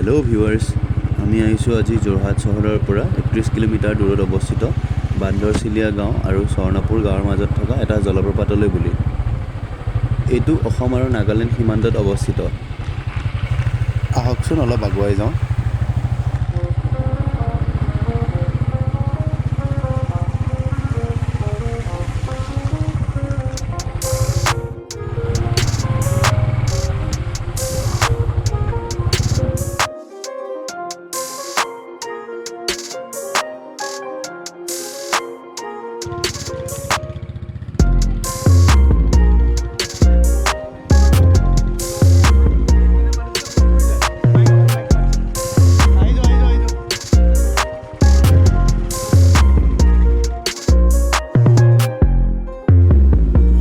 Hello' viewers, আমি আহিছোঁ আজি যোৰহাট চহৰৰ পৰা 31 কিলোমিটাৰ দূৰত অৱস্থিত বান্দৰ চিলিয়া গাঁও আৰু স্বৰ্ণপুৰ গাঁৱৰ মাজত থকা এটা জলপ্ৰপাতলৈ বুলি। এইটো অসম আৰু নাগালেণ্ড সীমান্তত অৱস্থিত। আহকচোন অলপ আগুৱাই যাওঁ।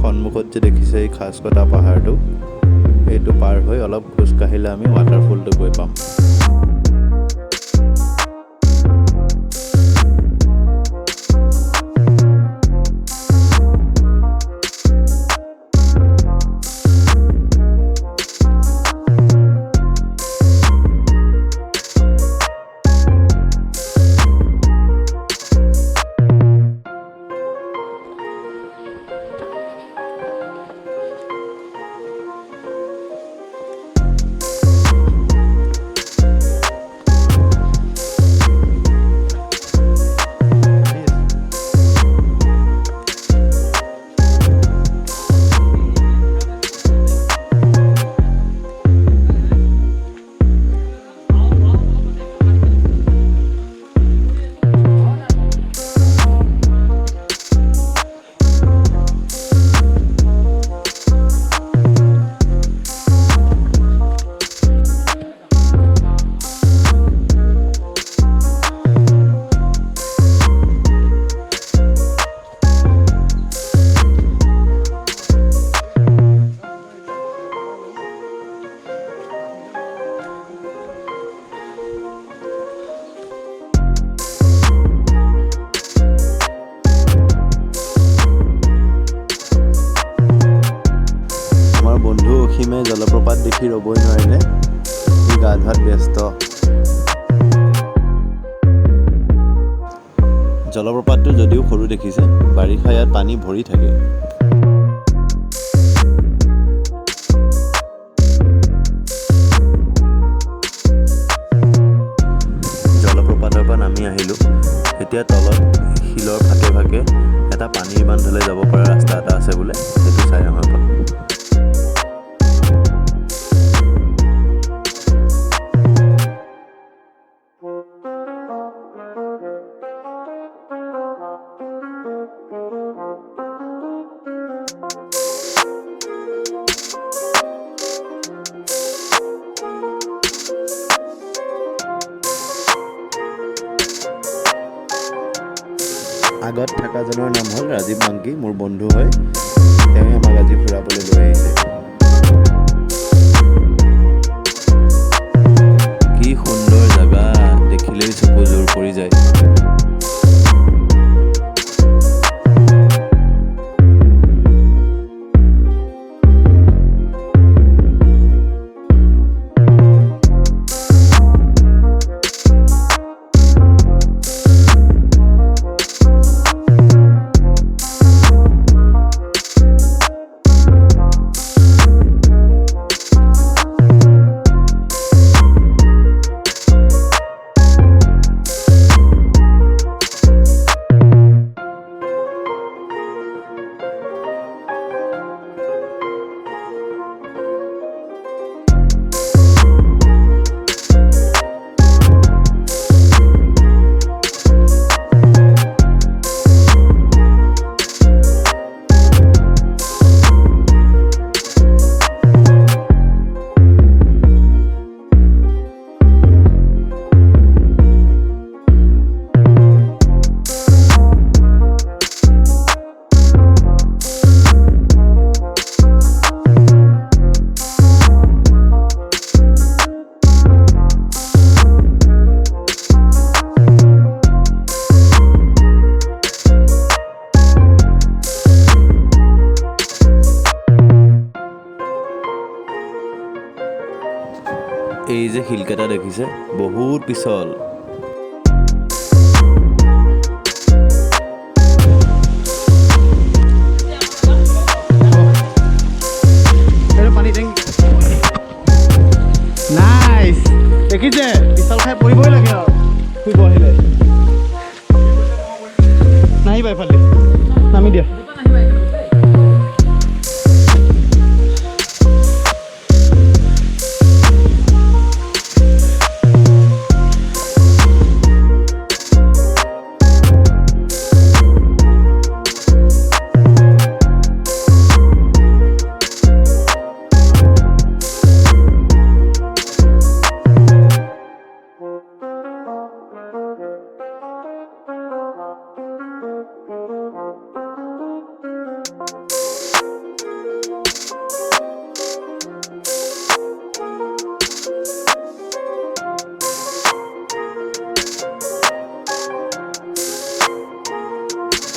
সন্মুখত যে দেখিছে এই খাচ কটা পাহাৰটো, এইটো পাৰ হৈ অলপ খোজ কাঢ়িলে আমি ৱাটাৰফলটো গৈ পাম। অসীমে জলপ্ৰপাত দেখি ৰ'বই নোৱাৰিলে, সি গা ধোৱাত ব্যস্ত। জলপ্ৰপাতটো যদিও সৰু দেখিছে, বাৰিষা ইয়াত পানী ভৰি থাকে। জলপ্ৰপাতৰ পৰা নামি আহিলোঁ। এতিয়া তলত শিলৰ ফাকে ফাকে এটা পানীৰ বান্ধলৈ যাব পৰা ৰাস্তা এটা আছে বোলে, সেইটো চাই আমাৰ পৰা। আগত থকাজনৰ নাম হ'ল ৰাজীৱ মাংকি, মোৰ বন্ধু হয়। তেওঁ আমাক আজি ফুৰাবলৈ লৈ আহিছে। কি সুন্দৰ জেগা, দেখিলেই চকু জোৰ পৰি যায়। শিলকেইটা দেখিছে বহুত পিছল নাইস দেখিছে পিছল খাই পৰিবই লাগে আৰু শুই বহিলে নাহিবা এইফালে নামি দিয়া